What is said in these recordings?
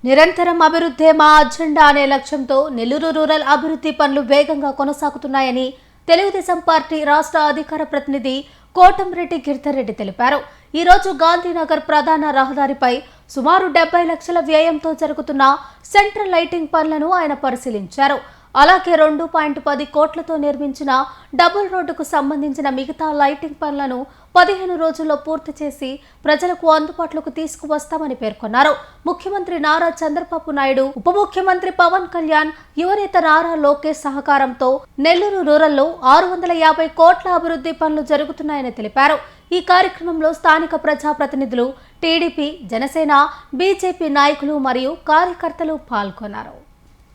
నిరంతరం అభివృద్ధి మా అజెండా అనే లక్ష్యంతో నెల్లూరు రూరల్ అభివృద్ధి పనులు వేగంగా కొనసాగుతున్నాయని తెలుగుదేశం పార్టీ రాష్ట్ర అధికార ప్రతినిధి కోటంరెడ్డి గిరిధర్రెడ్డి తెలిపారు. ఈ రోజు గాంధీనగర్ ప్రధాన రహదారిపై సుమారు 70 లక్షల వ్యయంతో జరుగుతున్న సెంట్రల్ లైటింగ్ పనులను ఆయన పరిశీలించారు. అలాగే 2.10 కోట్లతో నిర్మించిన డబుల్ రోడ్డుకు సంబంధించిన మిగతా లైటింగ్ పనులను 15 రోజుల్లో పూర్తి చేసి ప్రజలకు అందుబాటులోకి తీసుకువస్తామని పేర్కొన్నారు. ముఖ్యమంత్రి నారా చంద్రబాబు నాయుడు, ఉప ముఖ్యమంత్రి పవన్ కళ్యాణ్, యువనేత నారా లోకేష్ సహకారంతో నెల్లూరు రూరల్లో 650 కోట్ల అభివృద్ధి పనులు జరుగుతున్నాయని తెలిపారు. ఈ కార్యక్రమంలో స్థానిక ప్రజాప్రతినిధులు, టీడీపీ, జనసేన, బీజేపీ నాయకులు మరియు కార్యకర్తలు పాల్గొన్నారు.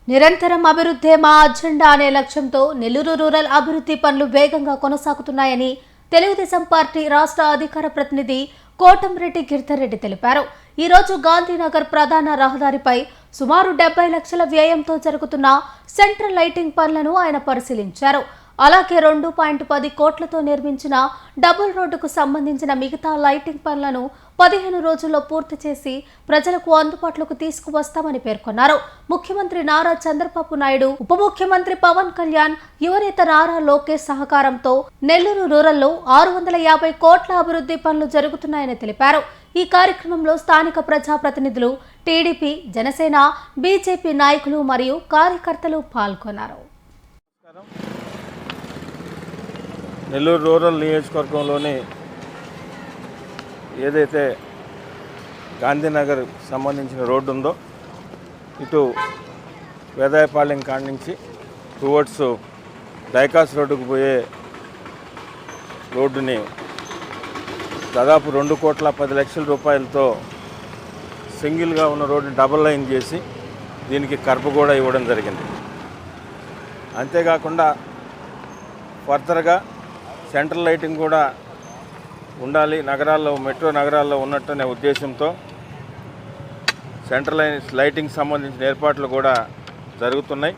నిరంతరం అభివృద్ధి మా అజెండా అనే లక్ష్యంతో నెల్లూరు రూరల్ అభివృద్ధి పనులు వేగంగా కొనసాగుతున్నాయని తెలుగుదేశం పార్టీ రాష్ట్ర అధికార ప్రతినిధి కోటంరెడ్డి గిరిధర్రెడ్డి తెలిపారు. ఈ రోజు గాంధీనగర్ ప్రధాన రహదారిపై సుమారు 70 లక్షల వ్యయంతో జరుగుతున్న సెంట్రల్ లైటింగ్ పనులను ఆయన పరిశీలించారు. అలాగే 2.10 కోట్లతో నిర్మించిన డబుల్ రోడ్డుకు సంబంధించిన మిగతా లైటింగ్ పనులను 15 రోజుల్లో పూర్తి చేసి ప్రజలకు అందుబాటులోకి తీసుకువస్తామని పేర్కొన్నారు. ముఖ్యమంత్రి నారా చంద్రబాబు నాయుడు, ఉప ముఖ్యమంత్రి పవన్ కళ్యాణ్, యువనేత నారా లోకేష్ సహకారంతో నెల్లూరు రూరల్లో 650 కోట్ల అభివృద్ధి పనులు జరుగుతున్నాయని తెలిపారు. ఈ కార్యక్రమంలో స్థానిక ప్రజాప్రతినిధులు, టీడీపీ, జనసేన, బీజేపీ నాయకులు మరియు కార్యకర్తలు పాల్గొన్నారు. నెల్లూరు రూరల్ నియోజకవర్గంలోని ఏదైతే గాంధీనగర్ సంబంధించిన రోడ్డు ఉందో, ఇటు వేదాయపాలెం కాడ నుంచి టువర్డ్స్ డైకాస్ రోడ్డుకు పోయే రోడ్డుని దాదాపు 2,10,00,000 రూపాయలతో సింగిల్గా ఉన్న రోడ్డుని డబుల్ లైన్ చేసి దీనికి కర్బ్ కూడా ఇవ్వడం జరిగింది. అంతేకాకుండా ఫర్దర్గా సెంట్రల్ లైటింగ్ కూడా ఉండాలి నగరాల్లో, మెట్రో నగరాల్లో ఉన్నట్టనే ఉద్దేశంతో సెంట్రల్ లైటింగ్ సంబంధించిన ఏర్పాట్లు కూడా జరుగుతున్నాయి.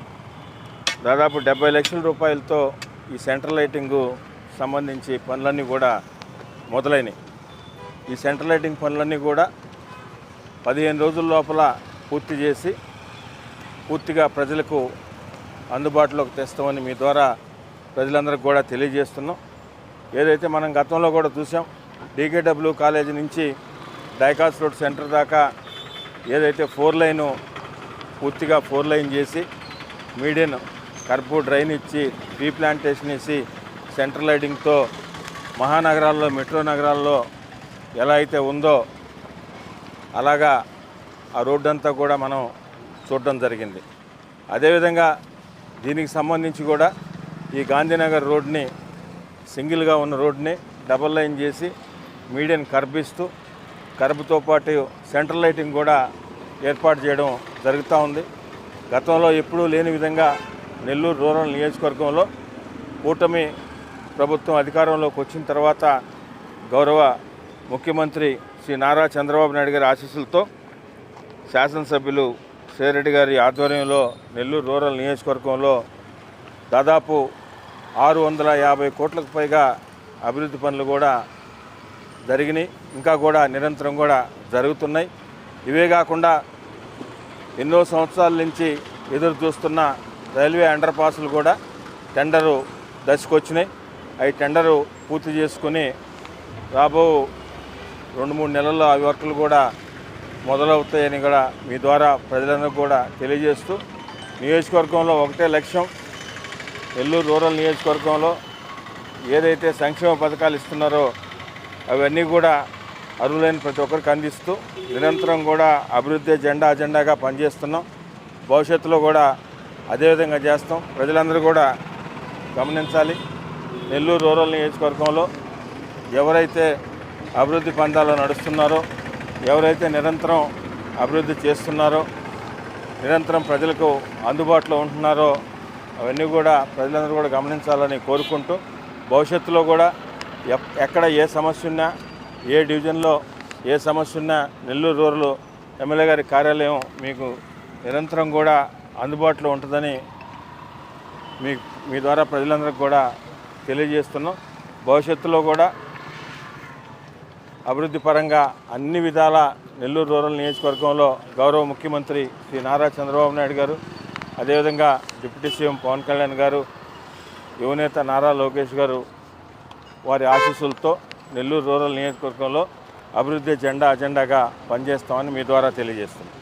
దాదాపు 70 లక్షల రూపాయలతో ఈ సెంట్రల్ లైటింగ్ సంబంధించి పనులన్నీ కూడా మొదలైనవి. ఈ సెంట్రల్ లైటింగ్ పనులన్నీ కూడా 15 రోజుల లోపల పూర్తి చేసి పూర్తిగా ప్రజలకు అందుబాటులోకి తెస్తామని మీ ద్వారా ప్రజలందరికీ కూడా తెలియజేస్తున్నాం. ఏదైతే మనం గతంలో కూడా చూసాం, డీకేడబ్ల్యూ కాలేజీ నుంచి డైకాస్ రోడ్ సెంటర్ దాకా ఏదైతే 4 లైను పూర్తిగా 4 లైన్ చేసి మీడియన్ కర్బ్ డ్రైన్ ఇచ్చి రీప్లాంటేషన్ వేసి సెంట్రల్ లైటింగ్తో మహానగరాల్లో, మెట్రో నగరాల్లో ఎలా అయితే ఉందో అలాగా ఆ రోడ్డు అంతా కూడా మనం చూడడం జరిగింది. అదేవిధంగా దీనికి సంబంధించి కూడా ఈ గాంధీనగర్ రోడ్ని, సింగిల్గా ఉన్న రోడ్ని డబుల్ లైన్ చేసి మీడియన్ కర్బ్ ఇస్తూ, కర్బ్తో పాటు సెంట్రల్ లైటింగ్ కూడా ఏర్పాటు చేయడం జరుగుతూ ఉంది. గతంలో ఎప్పుడూ లేని విధంగా నెల్లూరు రూరల్ నియోజకవర్గంలో కూటమి ప్రభుత్వం అధికారంలోకి వచ్చిన తర్వాత గౌరవ ముఖ్యమంత్రి శ్రీ నారా చంద్రబాబు నాయుడు గారి ఆశీస్సులతో శాసనసభ్యులు సేరెడ్డి గారి ఆధ్వర్యంలో నెల్లూరు రూరల్ నియోజకవర్గంలో దాదాపు 650 కోట్లకు పైగా అభివృద్ధి పనులు కూడా జరిగినాయి. ఇంకా కూడా నిరంతరం కూడా జరుగుతున్నాయి. ఇవే కాకుండా ఎన్నో సంవత్సరాల నుంచి ఎదురు చూస్తున్న రైల్వే అండర్ పాస్లు కూడా టెండరు దశకు వచ్చినాయి. అవి టెండరు పూర్తి చేసుకుని రాబో 2-3 నెలల్లో ఆ వర్కులు కూడా మొదలవుతాయని కూడా మీ ద్వారా ప్రజలందరికీ కూడా తెలియజేస్తూ, నియోజకవర్గంలో ఒకటే లక్ష్యం, నెల్లూరు రూరల్ నియోజకవర్గంలో ఏదైతే సంక్షేమ పథకాలు ఇస్తున్నారో అవన్నీ కూడా అర్హులైన ప్రతి ఒక్కరికి అందిస్తూ నిరంతరం కూడా అభివృద్ధి అజెండాగా పనిచేస్తున్నాం. భవిష్యత్తులో కూడా అదేవిధంగా చేస్తాం. ప్రజలందరూ కూడా గమనించాలి, నెల్లూరు రూరల్ నియోజకవర్గంలో ఎవరైతే అభివృద్ధి పందాలో నడుస్తున్నారో, ఎవరైతే నిరంతరం అభివృద్ధి చేస్తున్నారో, నిరంతరం ప్రజలకు అందుబాటులో ఉంటున్నారో అవన్నీ కూడా ప్రజలందరూ కూడా గమనించాలని కోరుకుంటూ, భవిష్యత్తులో కూడా ఎక్కడ ఏ సమస్య ఉన్నా, ఏ డివిజన్లో ఏ సమస్య ఉన్నా నెల్లూరు రూరల్ ఎమ్మెల్యే గారి కార్యాలయం మీకు నిరంతరం కూడా అందుబాటులో ఉంటుందని మీ ద్వారా ప్రజలందరికీ కూడా తెలియజేస్తున్నాం. భవిష్యత్తులో కూడా అభివృద్ధి పరంగా అన్ని విధాల నెల్లూరు రూరల్ నియోజకవర్గంలో గౌరవ ముఖ్యమంత్రి శ్రీ నారా చంద్రబాబు నాయుడు గారు, అదేవిధంగా డిప్యూటీ సీఎం పవన్ కళ్యాణ్ గారు, యువనేత నారా లోకేష్ గారు వారి ఆశీస్సులతో నెల్లూరు రూరల్ నియోజకవర్గంలో అభివృద్ధి అజెండాగా పనిచేస్తామని మీ ద్వారా తెలియజేస్తున్నాం.